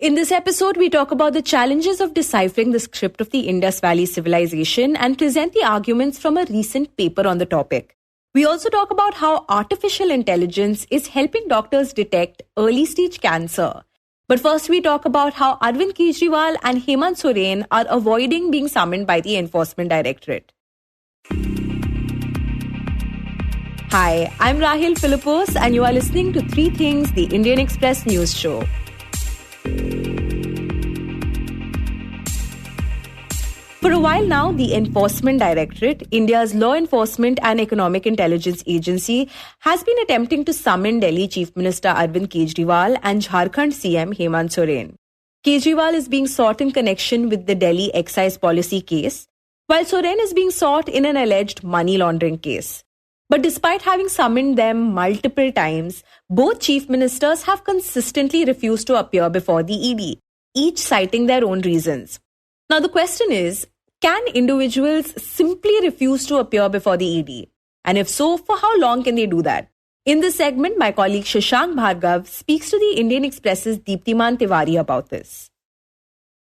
In this episode, we talk about the challenges of deciphering the script of the Indus Valley Civilization and present the arguments from a recent paper on the topic. We also talk about how artificial intelligence is helping doctors detect early-stage cancer. But first, we talk about how Arvind Kejriwal and Hemant Soren are avoiding being summoned by the Enforcement Directorate. Hi, I'm Rahil Philippos, and you are listening to Three Things, the Indian Express news show. For a while now, the Enforcement Directorate, India's law enforcement and economic intelligence agency, has been attempting to summon Delhi Chief Minister Arvind Kejriwal and Jharkhand CM Hemant Soren. Kejriwal is being sought in connection with the Delhi excise policy case, while Soren is being sought in an alleged money laundering case. But despite having summoned them multiple times, both chief ministers have consistently refused to appear before the ED, each citing their own reasons. Now the question is, can individuals simply refuse to appear before the ED? And if so, for how long can they do that? In this segment, my colleague Shashank Bhargav speaks to the Indian Express's Deeptiman Tiwary about this.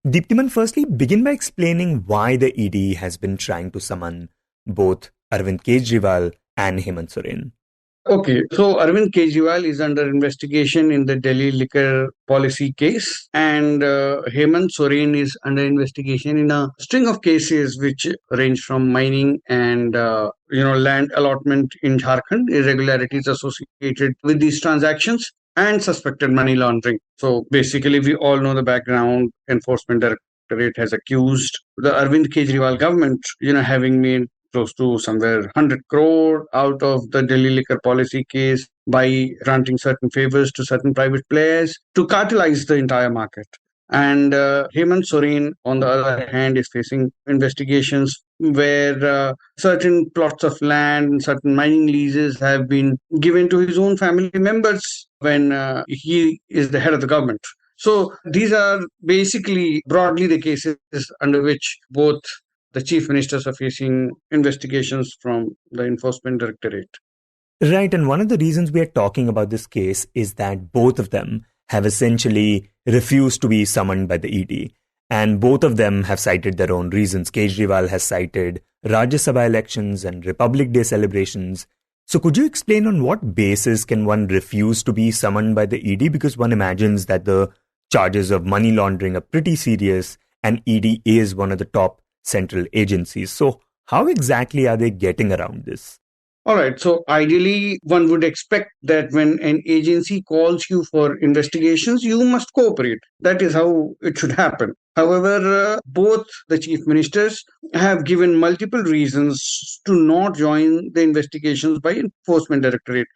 Deeptiman, firstly, begin by explaining why the ED has been trying to summon both Arvind Kejriwal and Hemant Soren. Okay, so Arvind Kejriwal is under investigation in the Delhi liquor policy case, and Hemant Soren is under investigation in a string of cases which range from mining and land allotment in Jharkhand, irregularities associated with these transactions, and suspected money laundering. So basically, we all know the background. Enforcement Directorate has accused the Arvind Kejriwal government, having made close to somewhere 100 crore out of the Delhi liquor policy case by granting certain favors to certain private players to cartelize the entire market. And Hemant Soren, on the other hand, is facing investigations where certain plots of land and certain mining leases have been given to his own family members when he is the head of the government. So these are basically broadly the cases under which both the chief ministers are facing investigations from the Enforcement Directorate. Right, and one of the reasons we are talking about this case is that both of them have essentially refused to be summoned by the ED. And both of them have cited their own reasons. Kejriwal has cited Rajya Sabha elections and Republic Day celebrations. So could you explain on what basis can one refuse to be summoned by the ED? Because one imagines that the charges of money laundering are pretty serious and ED is one of the top central agencies. So how exactly are they getting around this? All right. So ideally, one would expect that when an agency calls you for investigations, you must cooperate. That is how it should happen. However, both the chief ministers have given multiple reasons to not join the investigations by Enforcement Directorate.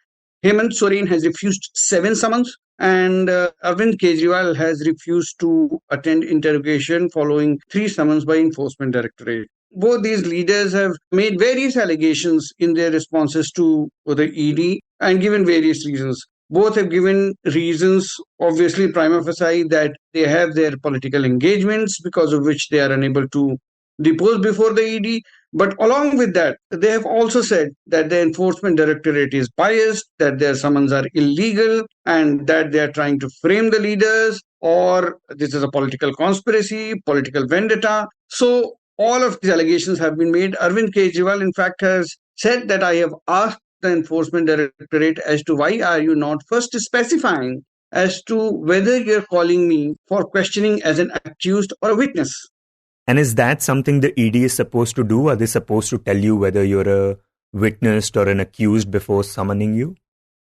Hemant Soren has refused 7 summons, and Arvind Kejriwal has refused to attend interrogation following 3 summons by Enforcement Directorate. Both these leaders have made various allegations in their responses to the ED and given various reasons. Both have given reasons, obviously prima facie, that they have their political engagements because of which they are unable to depose before the ED. But along with that, they have also said that the Enforcement Directorate is biased, that their summons are illegal, and that they are trying to frame the leaders, or this is a political conspiracy, political vendetta. So all of these allegations have been made. Arvind Kejriwal, in fact, has said that I have asked the Enforcement Directorate as to why are you not first specifying as to whether you're calling me for questioning as an accused or a witness. And is that something the ED is supposed to do? Are they supposed to tell you whether you're a witness or an accused before summoning you?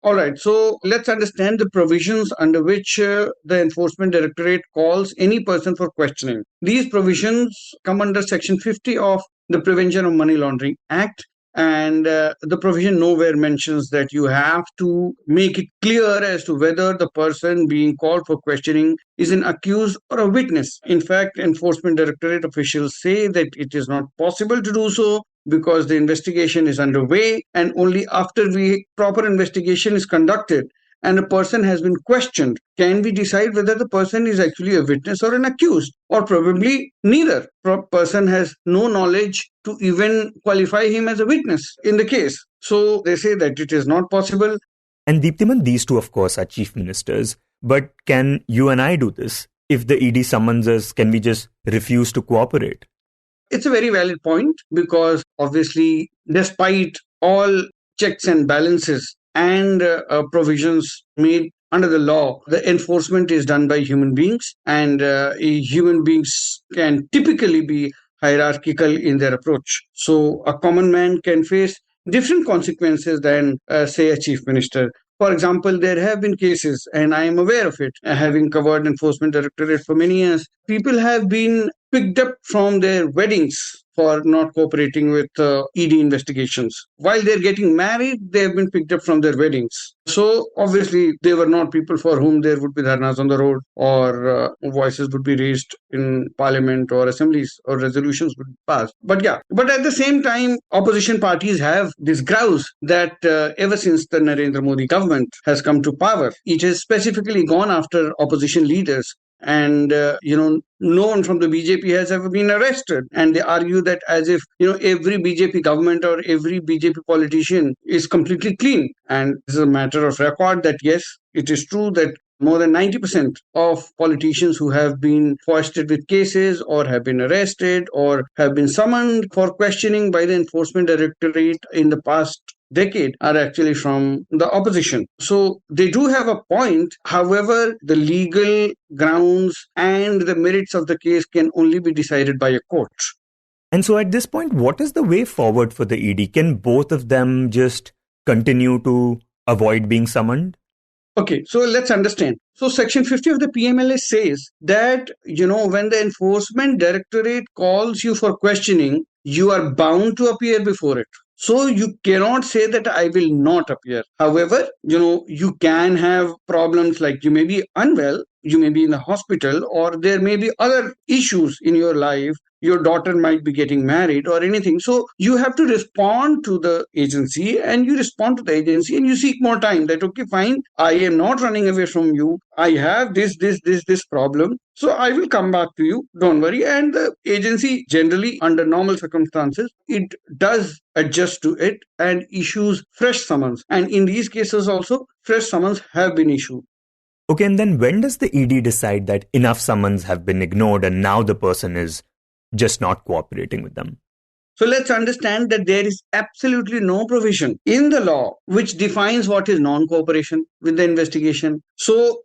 All right. So let's understand the provisions under which the Enforcement Directorate calls any person for questioning. These provisions come under Section 50 of the Prevention of Money Laundering Act. And the provision nowhere mentions that you have to make it clear as to whether the person being called for questioning is an accused or a witness. In fact, Enforcement Directorate officials say that it is not possible to do so because the investigation is underway, and only after proper investigation is conducted and a person has been questioned, can we decide whether the person is actually a witness or an accused, or probably neither. Person has no knowledge to even qualify him as a witness in the case. So they say that it is not possible. And Deeptiman, these two, of course, are chief ministers. But can you and I do this? if the ED summons us, can we just refuse to cooperate? It's a very valid point because obviously, despite all checks and balances and provisions made under the law, the enforcement is done by human beings, and human beings can typically be hierarchical in their approach. So, a common man can face different consequences than, say, a chief minister. For example, there have been cases, and I am aware of it, having covered Enforcement Directorate for many years. People have been picked up from their weddings for not cooperating with ED investigations. While they're getting married, they have been picked up from their weddings. So obviously, they were not people for whom there would be dharnas on the road or voices would be raised in parliament or assemblies or resolutions would pass. But at the same time, opposition parties have this grouse that ever since the Narendra Modi government has come to power, it has specifically gone after opposition leaders. And, no one from the BJP has ever been arrested. And they argue that as if, every BJP government or every BJP politician is completely clean. And this is a matter of record that, yes, it is true that more than 90% of politicians who have been foisted with cases or have been arrested or have been summoned for questioning by the Enforcement Directorate in the past decade are actually from the opposition. So they do have a point. However, the legal grounds and the merits of the case can only be decided by a court. And so at this point, what is the way forward for the ED? Can both of them just continue to avoid being summoned? Okay, so let's understand. So Section 50 of the PMLA says that, when the Enforcement Directorate calls you for questioning, you are bound to appear before it. So you cannot say that I will not appear. However, you can have problems like you may be unwell, you may be in the hospital, or there may be other issues in your life. Your daughter might be getting married or anything. So you have to respond to the agency and you seek more time that, okay, fine, I am not running away from you. I have this problem. So I will come back to you. Don't worry. And the agency generally under normal circumstances, it does adjust to it and issues fresh summons. And in these cases also, fresh summons have been issued. Okay, and then when does the ED decide that enough summons have been ignored and now the person is just not cooperating with them? So let's understand that there is absolutely no provision in the law which defines what is non-cooperation with the investigation. So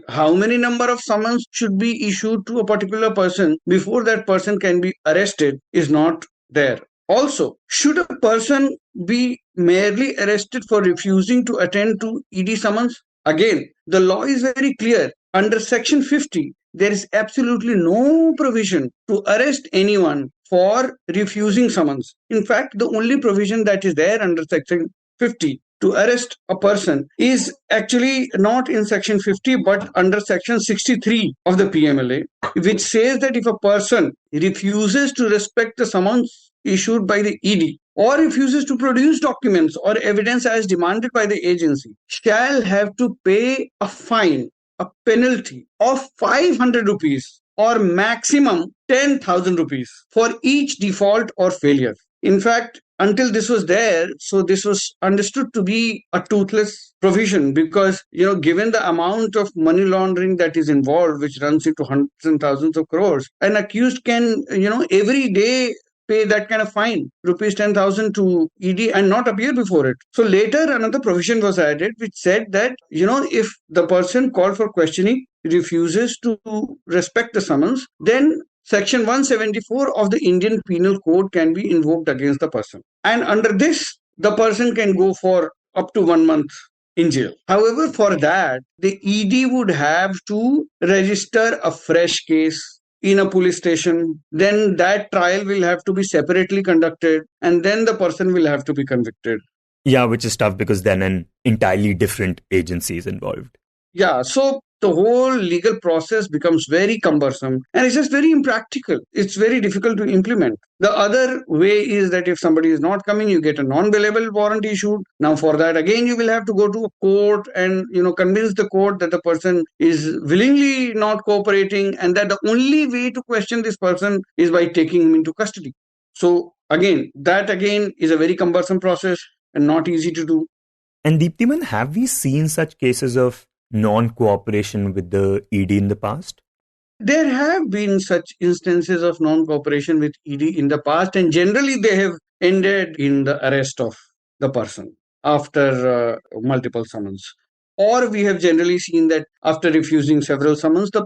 how many number of summons should be issued to a particular person before that person can be arrested is not there. Also, should a person be merely arrested for refusing to attend to ED summons? Again, the law is very clear. Under Section 50, there is absolutely no provision to arrest anyone for refusing summons. In fact, the only provision that is there under Section 50 to arrest a person is actually not in Section 50 but under Section 63 of the PMLA, which says that if a person refuses to respect the summons issued by the ED or refuses to produce documents or evidence as demanded by the agency, shall have to pay a fine, a penalty of 500 rupees or maximum 10,000 rupees for each default or failure. In fact, until this was there, so this was understood to be a toothless provision because, given the amount of money laundering that is involved, which runs into hundreds and thousands of crores, an accused can, every day pay that kind of fine, rupees 10,000 to ED and not appear before it. So later another provision was added which said that, if the person called for questioning refuses to respect the summons, then Section 174 of the Indian Penal Code can be invoked against the person. And under this, the person can go for up to 1 month in jail. However, for that, the ED would have to register a fresh case in a police station. Then that trial will have to be separately conducted and then the person will have to be convicted. Yeah, which is tough because then an entirely different agency is involved. Yeah, so the whole legal process becomes very cumbersome and it's just very impractical. It's very difficult to implement. The other way is that if somebody is not coming, you get a non-bailable warrant issued. Now for that, again, you will have to go to a court and, convince the court that the person is willingly not cooperating and that the only way to question this person is by taking him into custody. So that is a very cumbersome process and not easy to do. And Deeptiman, have we seen such cases of non-cooperation with the ED in the past? There have been such instances of non-cooperation with ED in the past, and generally they have ended in the arrest of the person after multiple summons. Or we have generally seen that after refusing several summons, the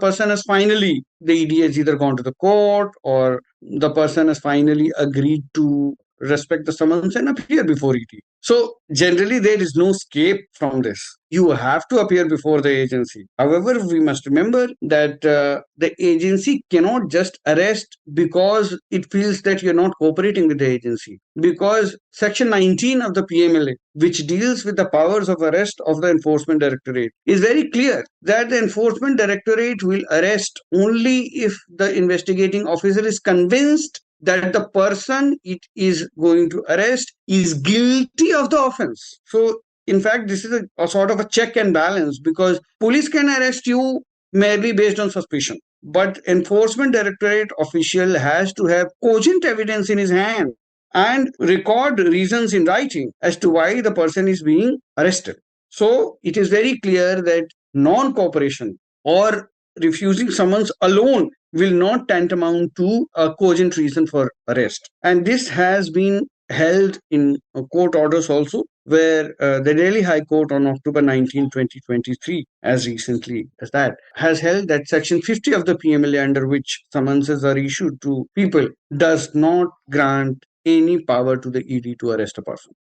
ED has either gone to the court or the person has finally agreed to respect the summons and appear before ED. So generally there is no escape from this. You have to appear before the agency. However, we must remember that the agency cannot just arrest because it feels that you're not cooperating with the agency. Because Section 19 of the PMLA, which deals with the powers of arrest of the Enforcement Directorate, is very clear that the Enforcement Directorate will arrest only if the investigating officer is convinced that the person it is going to arrest is guilty of the offense. So, in fact, this is a sort of a check and balance, because police can arrest you merely based on suspicion. But Enforcement Directorate official has to have cogent evidence in his hand and record reasons in writing as to why the person is being arrested. So it is very clear that non-cooperation or refusing summons alone will not tantamount to a cogent reason for arrest. And this has been held in court orders also, where the Delhi High Court on October 19, 2023, as recently as that, has held that Section 50 of the PMLA, under which summonses are issued to people, does not grant any power to the ED to arrest a person.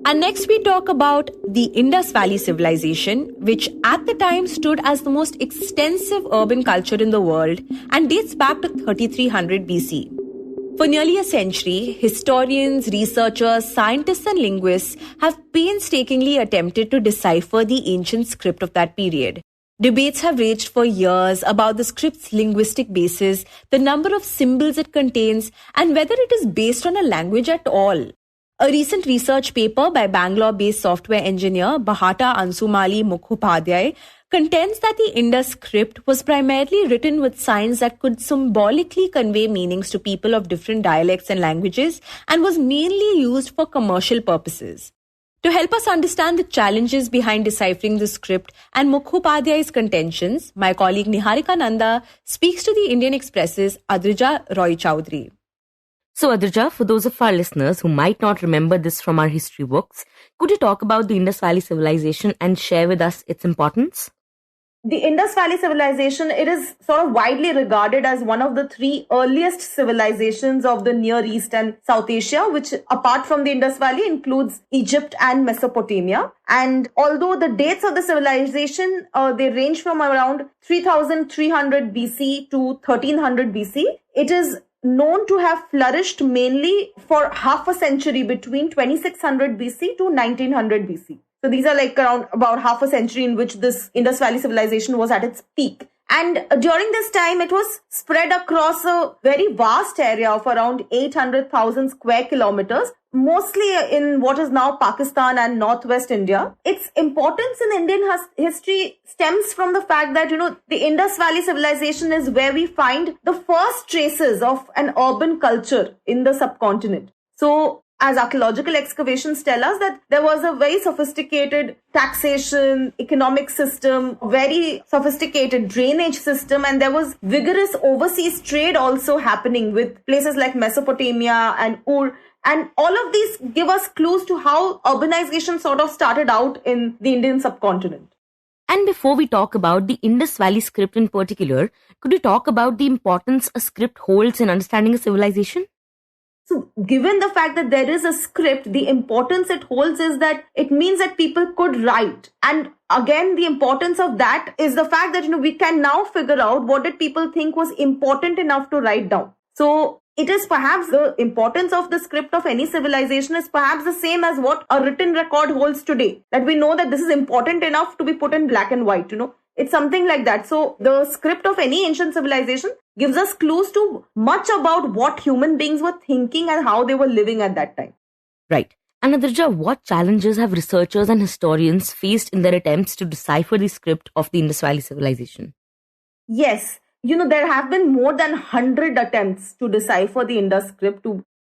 And next we talk about the Indus Valley Civilization, which at the time stood as the most extensive urban culture in the world and dates back to 3300 BC. For nearly a century, historians, researchers, scientists and linguists have painstakingly attempted to decipher the ancient script of that period. Debates have raged for years about the script's linguistic basis, the number of symbols it contains, and whether it is based on a language at all. A recent research paper by Bangalore-based software engineer Bahata Ansumali Mukhopadhyay contends that the Indus script was primarily written with signs that could symbolically convey meanings to people of different dialects and languages and was mainly used for commercial purposes. To help us understand the challenges behind deciphering the script and Mukhopadhyay's contentions, my colleague Niharika Nanda speaks to the Indian Express's Adrija Roychowdhury. So Adrija, for those of our listeners who might not remember this from our history books, could you talk about the Indus Valley Civilization and share with us its importance? The Indus Valley Civilization, it is sort of widely regarded as one of the three earliest civilizations of the Near East and South Asia, which apart from the Indus Valley includes Egypt and Mesopotamia. And although the dates of the civilization, they range from around 3300 BC to 1300 BC, it is known to have flourished mainly for half a century between 2600 BC to 1900 BC. So these are like around about half a century in which this Indus Valley civilization was at its peak. And during this time, it was spread across a very vast area of around 800,000 square kilometers, mostly in what is now Pakistan and northwest India. Its importance in Indian history stems from the fact that, the Indus Valley civilization is where we find the first traces of an urban culture in the subcontinent. So, as archaeological excavations tell us that there was a very sophisticated taxation, economic system, very sophisticated drainage system, and there was vigorous overseas trade also happening with places like Mesopotamia and Ur. And all of these give us clues to how urbanization sort of started out in the Indian subcontinent. And before we talk about the Indus Valley script in particular, could you talk about the importance a script holds in understanding a civilization? So given the fact that there is a script, the importance it holds is that it means that people could write. And again, the importance of that is the fact that, we can now figure out what did people think was important enough to write down. So it is perhaps the importance of the script of any civilization is perhaps the same as what a written record holds today. That we know that this is important enough to be put in black and white, It's something like that. So the script of any ancient civilization gives us clues to much about what human beings were thinking and how they were living at that time. Right. And Adrija, what challenges have researchers and historians faced in their attempts to decipher the script of the Indus Valley civilization? Yes. There have been more than 100 attempts to decipher the Indus script.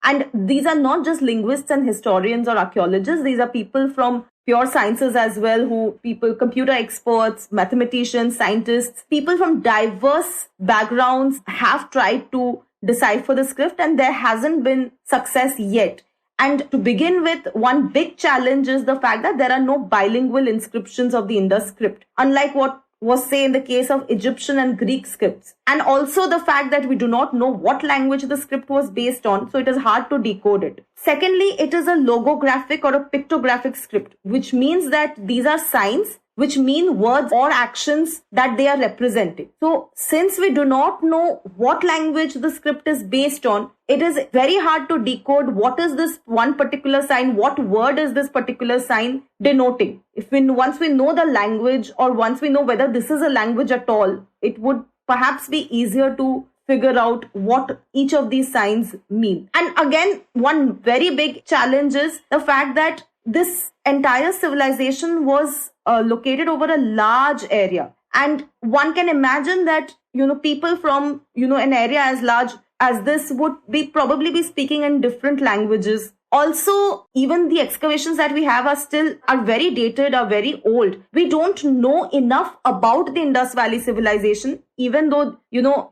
And these are not just linguists and historians or archaeologists. These are people from pure sciences as well, computer experts, mathematicians, scientists, people from diverse backgrounds have tried to decipher the script, and there hasn't been success yet. And to begin with, one big challenge is the fact that there are no bilingual inscriptions of the Indus script, unlike what was, say, in the case of Egyptian and Greek scripts. And also the fact that we do not know what language the script was based on, so it is hard to decode it. Secondly, it is a logographic or a pictographic script, which means that these are signs which mean words or actions that they are representing. So since we do not know what language the script is based on, it is very hard to decode what is this one particular sign, what word is this particular sign denoting. Once we know the language, or once we know whether this is a language at all, it would perhaps be easier to figure out what each of these signs mean. And again, one very big challenge is the fact that this entire civilization was located over a large area. And one can imagine that, people from, an area as large as this would probably be speaking in different languages. Also, even the excavations that we have are very dated, are very old. We don't know enough about the Indus Valley civilization, even though,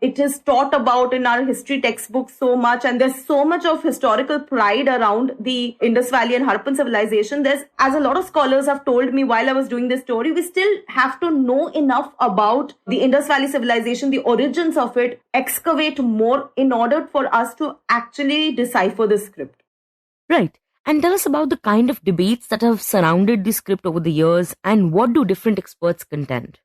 it is taught about in our history textbooks so much, and there's so much of historical pride around the Indus Valley and Harappan civilization. As a lot of scholars have told me while I was doing this story, we still have to know enough about the Indus Valley civilization, the origins of it, excavate more in order for us to actually decipher the script. Right. And tell us about the kind of debates that have surrounded the script over the years, and what do different experts contend?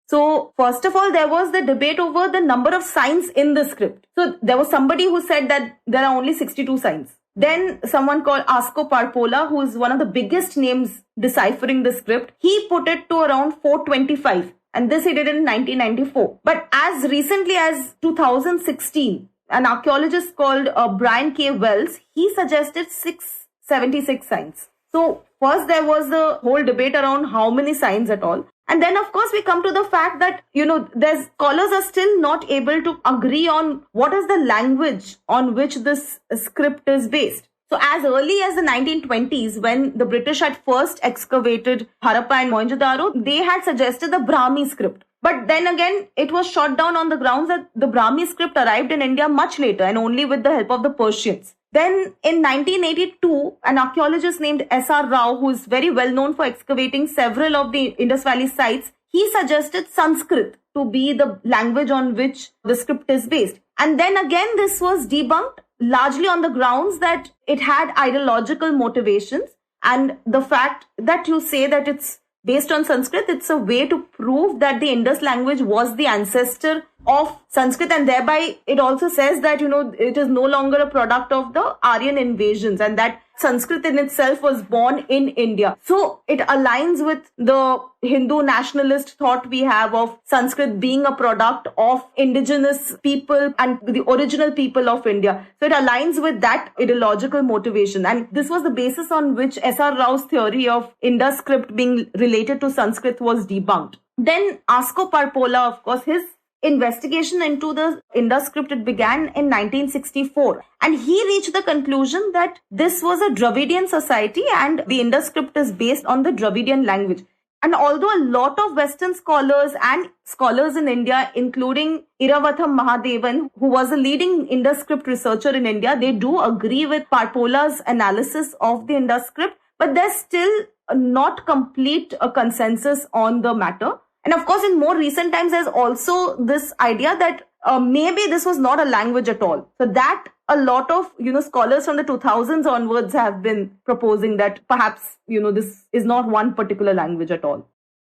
So, first of all, there was the debate over the number of signs in the script. So, there was somebody who said that there are only 62 signs. Then someone called Asko Parpola, who is one of the biggest names deciphering the script, he put it to around 425. And this he did in 1994. But as recently as 2016, an archaeologist called Brian K. Wells, he suggested 676 signs. So first there was the whole debate around how many signs at all. And then of course we come to the fact that, there's scholars are still not able to agree on what is the language on which this script is based. So as early as the 1920s, when the British had first excavated Harappa and Mohenjo-daro, they had suggested the Brahmi script. But then again, it was shot down on the grounds that the Brahmi script arrived in India much later and only with the help of the Persians. Then in 1982, an archaeologist named S.R. Rao, who is very well known for excavating several of the Indus Valley sites, he suggested Sanskrit to be the language on which the script is based. And then again, this was debunked largely on the grounds that it had ideological motivations, and the fact that you say that it's based on Sanskrit, it's a way to prove that the Indus language was the ancestor of Sanskrit, and thereby it also says that, it is no longer a product of the Aryan invasions, and that Sanskrit in itself was born in India. So it aligns with the Hindu nationalist thought we have of Sanskrit being a product of indigenous people and the original people of India. So it aligns with that ideological motivation. And this was the basis on which S.R. Rao's theory of Indus script being related to Sanskrit was debunked. Then Asko Parpola, of course, his investigation into the Indus script, it began in 1964, and he reached the conclusion that this was a Dravidian society and the Indus script is based on the Dravidian language. And although a lot of Western scholars and scholars in India, including Iravatham Mahadevan, who was a leading Indus script researcher in India, they do agree with Parpola's analysis of the Indus script, but there's still not complete a consensus on the matter. And of course, in more recent times, there's also this idea that maybe this was not a language at all. So that a lot of, scholars from the 2000s onwards have been proposing that perhaps, this is not one particular language at all.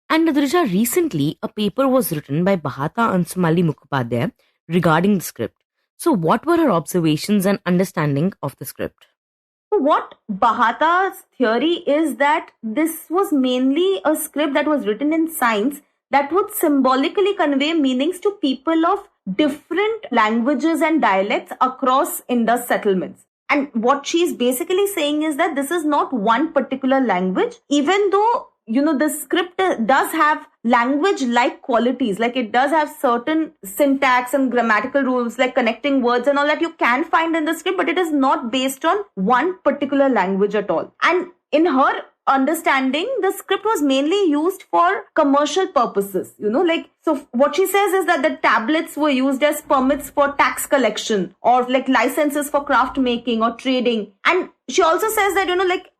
And Adrija, recently, a paper was written by Bahata Ansumali Mukhopadhyay regarding the script. So what were her observations and understanding of the script? What Bahata's theory is that this was mainly a script that was written in signs that would symbolically convey meanings to people of different languages and dialects across Indus settlements. And what she's basically saying is that this is not one particular language, even though, the script does have language-like qualities, like it does have certain syntax and grammatical rules, like connecting words and all that you can find in the script, but it is not based on one particular language at all. And in her understanding, the script was mainly used for commercial purposes, so what she says is that the tablets were used as permits for tax collection or like licenses for craft making or trading. And she also says that,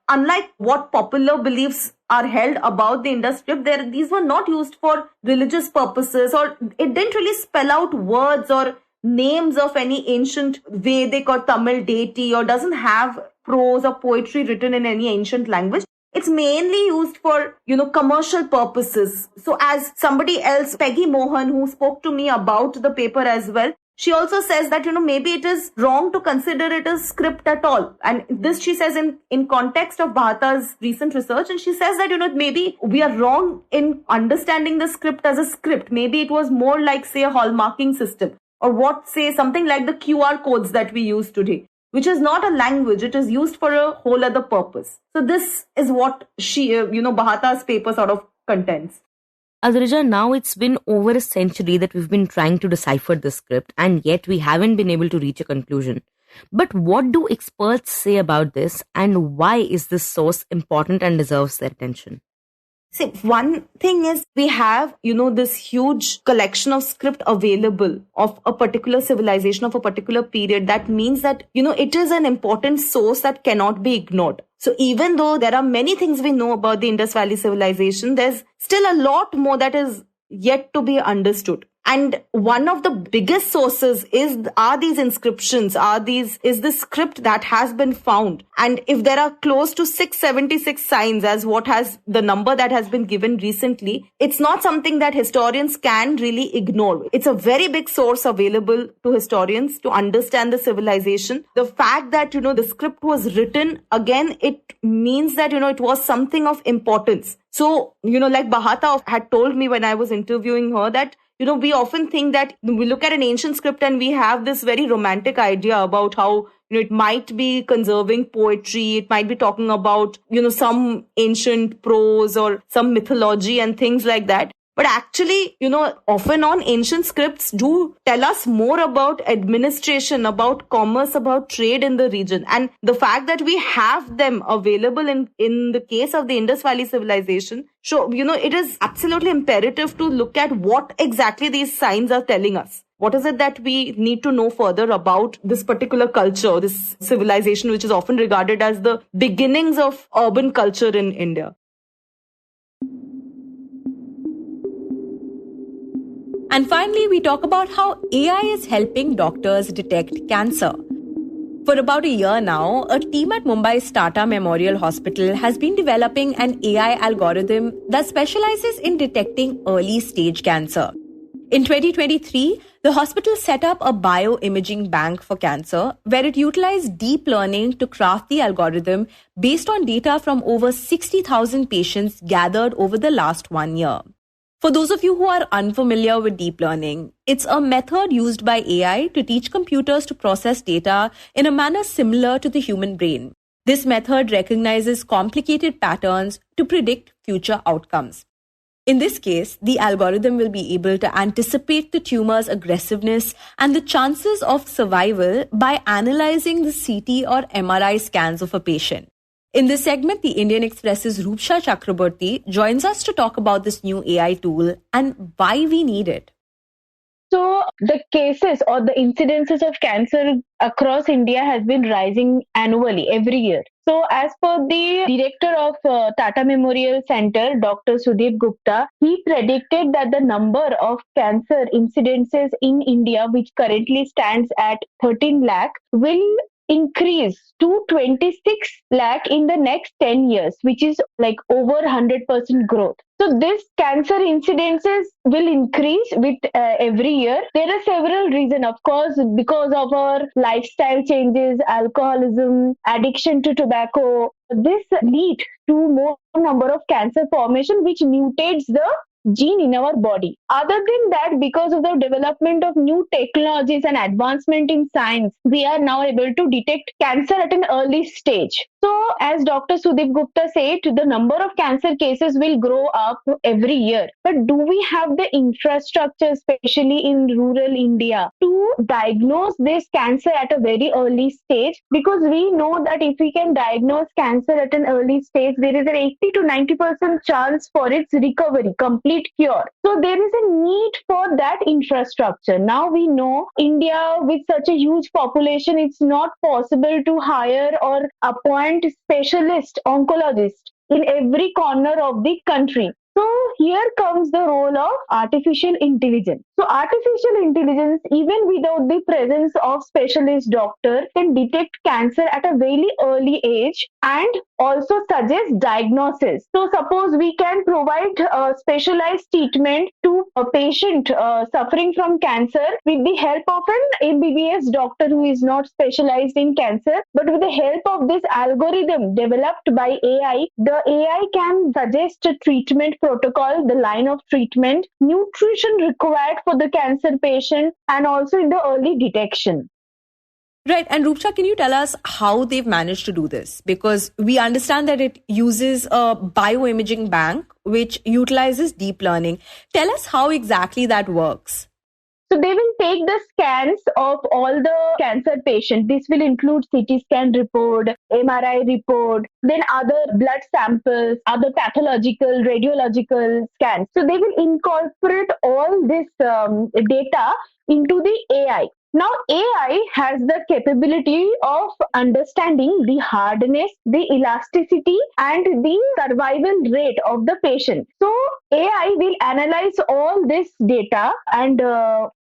unlike what popular beliefs are held about the Indus script, these were not used for religious purposes, or it didn't really spell out words or names of any ancient Vedic or Tamil deity, or doesn't have prose or poetry written in any ancient language. It's mainly used for, commercial purposes. So as somebody else, Peggy Mohan, who spoke to me about the paper as well, she also says that, maybe it is wrong to consider it a script at all. And this she says in context of Bhata's recent research. And she says that, maybe we are wrong in understanding the script as a script. Maybe it was more like, say, a hallmarking system, or something like the QR codes that we use today, which is not a language. It is used for a whole other purpose. So this is what she, Bhata's paper sort of contends. Adrija, now it's been over a century that we've been trying to decipher the script, and yet we haven't been able to reach a conclusion. But what do experts say about this, and why is this source important and deserves their attention? See, one thing is we have, this huge collection of script available of a particular civilization of a particular period. That means that, it is an important source that cannot be ignored. So even though there are many things we know about the Indus Valley civilization, there's still a lot more that is yet to be understood. And one of the biggest sources are these inscriptions, is the script that has been found. And if there are close to 676 signs as what has the number that has been given recently, it's not something that historians can really ignore. It's a very big source available to historians to understand the civilization. The fact that, the script was written, again, it means that, it was something of importance. So, like Bhata had told me when I was interviewing her that, we often think that we look at an ancient script and we have this very romantic idea about how, it might be conserving poetry, it might be talking about, some ancient prose or some mythology and things like that. But actually, often on ancient scripts do tell us more about administration, about commerce, about trade in the region. And the fact that we have them available in the case of the Indus Valley civilization, so, it is absolutely imperative to look at what exactly these signs are telling us. What is it that we need to know further about this particular culture, this civilization, which is often regarded as the beginnings of urban culture in India? And finally, we talk about how AI is helping doctors detect cancer. For about a year now, a team at Mumbai's Tata Memorial Hospital has been developing an AI algorithm that specializes in detecting early-stage cancer. In 2023, the hospital set up a bioimaging bank for cancer, where it utilized deep learning to craft the algorithm based on data from over 60,000 patients gathered over the last 1 year. For those of you who are unfamiliar with deep learning, it's a method used by AI to teach computers to process data in a manner similar to the human brain. This method recognizes complicated patterns to predict future outcomes. In this case, the algorithm will be able to anticipate the tumor's aggressiveness and the chances of survival by analyzing the CT or MRI scans of a patient. In this segment, the Indian Express's Rupsa Chakraborty joins us to talk about this new AI tool and why we need it. So the cases or the incidences of cancer across India has been rising annually every year. So as per the director of Tata Memorial Center, Dr. Sudeep Gupta, he predicted that the number of cancer incidences in India, which currently stands at 13 lakh, will increase to 26 lakh in the next 10 years, which is like over 100% growth. So this cancer incidences will increase with every year. There are several reasons, of course, because of our lifestyle changes, alcoholism, addiction to tobacco. This leads to more number of cancer formation, which mutates the gene in our body. Other than that, because of the development of new technologies and advancement in science, we are now able to detect cancer at an early stage. So, as Dr. Sudeep Gupta said, the number of cancer cases will grow up every year. But do we have the infrastructure, especially in rural India, to diagnose this cancer at a very early stage? Because we know that if we can diagnose cancer at an early stage, there is an 80 to 90% chance for its recovery, complete cure. So there is a need for that infrastructure. Now we know India, with such a huge population, it's not possible to hire or appoint specialist oncologists in every corner of the country. So here comes the role of artificial intelligence. So artificial intelligence, even without the presence of specialist doctor, can detect cancer at a very early age and also suggest diagnosis. So suppose we can provide specialized treatment to a patient suffering from cancer with the help of an MBBS doctor who is not specialized in cancer, but with the help of this algorithm developed by AI, the AI can suggest a treatment protocol, the line of treatment, nutrition required for the cancer patient, and also in the early detection. Right. And Rupsha, can you tell us how they've managed to do this? Because we understand that it uses a bioimaging bank, which utilizes deep learning. Tell us how exactly that works. So they will take the scans of all the cancer patients. This will include CT scan report, MRI report, then other blood samples, other pathological, radiological scans. So they will incorporate all this data into the AI. Now, AI has the capability of understanding the hardness, the elasticity, and the survival rate of the patient. So, AI will analyze all this data and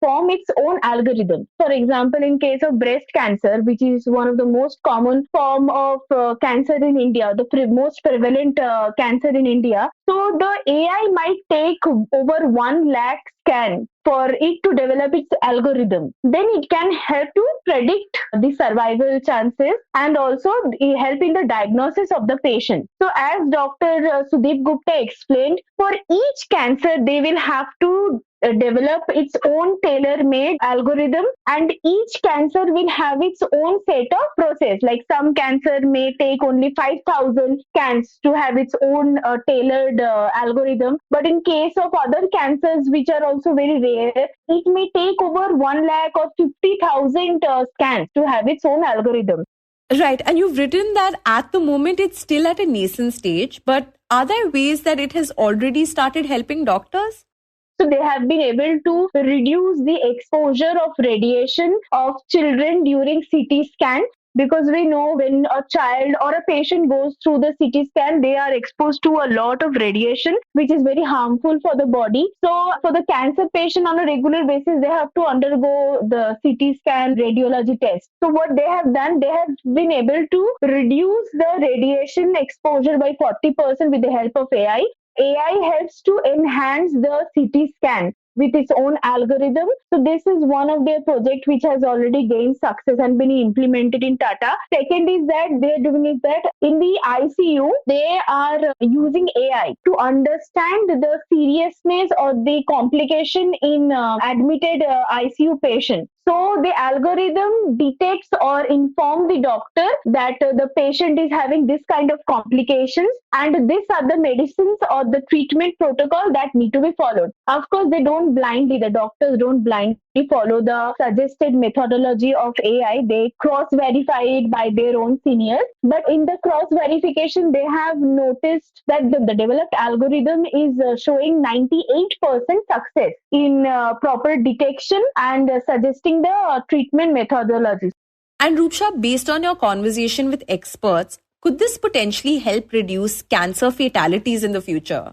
form its own algorithm. For example, in case of breast cancer, which is one of the most common form of cancer in India, the most prevalent cancer in India, so the AI might take over 1 lakh scan for it to develop its algorithm. Then it can help to predict the survival chances and also help in the diagnosis of the patient. So as Dr. Sudeep Gupta explained, for each cancer, they will have to develop its own tailor-made algorithm, and each cancer will have its own set of process. Like some cancer may take only 5,000 scans to have its own tailored algorithm, but in case of other cancers which are also very rare, it may take over 1 lakh or 50,000 scans to have its own algorithm. Right. And you've written that at the moment it's still at a nascent stage, but are there ways that it has already started helping doctors? So they have been able to reduce the exposure of radiation of children during CT scan, because we know when a child or a patient goes through the CT scan, they are exposed to a lot of radiation, which is very harmful for the body. So for the cancer patient on a regular basis, they have to undergo the CT scan radiology test. So what they have done, they have been able to reduce the radiation exposure by 40% with the help of AI. AI helps to enhance the CT scan with its own algorithm. So this is one of their projects which has already gained success and been implemented in Tata. Second is that they're doing is that in the ICU, they are using AI to understand the seriousness or the complication in admitted ICU patient. So the algorithm detects or informs the doctor that the patient is having this kind of complications and these are the medicines or the treatment protocol that need to be followed. Of course, the doctors don't blindly follow the suggested methodology of AI. They cross-verify it by their own seniors. But in the cross-verification, they have noticed that the developed algorithm is showing 98% success in proper detection and suggesting the treatment methodology. And Rupsha, based on your conversation with experts, could this potentially help reduce cancer fatalities in the future?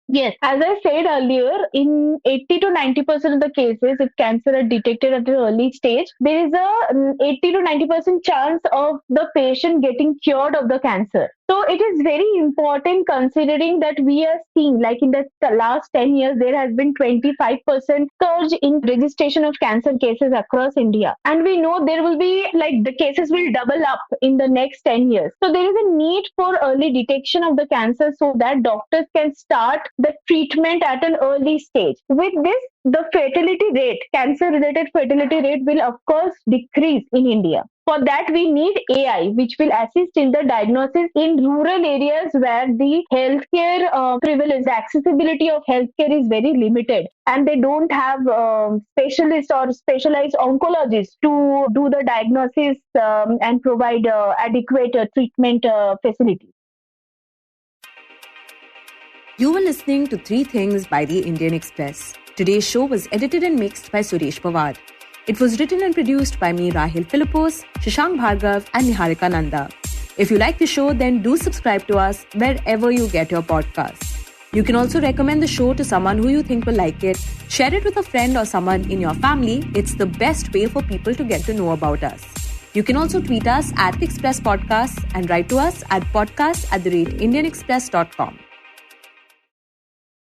Yes, as I said earlier, in 80 to 90% of the cases, if cancer is detected at an early stage, there is a 80 to 90% chance of the patient getting cured of the cancer. So it is very important considering that we are seeing, like in the last 10 years, there has been 25% surge in registration of cancer cases across India. And we know there will be, like, the cases will double up in the next 10 years. So there is a need for early detection of the cancer so that doctors can start the treatment at an early stage. With this, the fatality rate, cancer-related fatality rate will of course decrease in India. For that, we need AI, which will assist in the diagnosis in rural areas where the healthcare privilege, the accessibility of healthcare is very limited, and they don't have specialists or specialized oncologists to do the diagnosis and provide adequate treatment facilities. You were listening to 3 Things by the Indian Express. Today's show was edited and mixed by Suresh Pawar. It was written and produced by me, Rahil Philippos, Shashank Bhargav and Niharika Nanda. If you like the show, then do subscribe to us wherever you get your podcasts. You can also recommend the show to someone who you think will like it. Share it with a friend or someone in your family. It's the best way for people to get to know about us. You can also tweet us at Express Podcasts and write to us at podcast@indianexpress.com.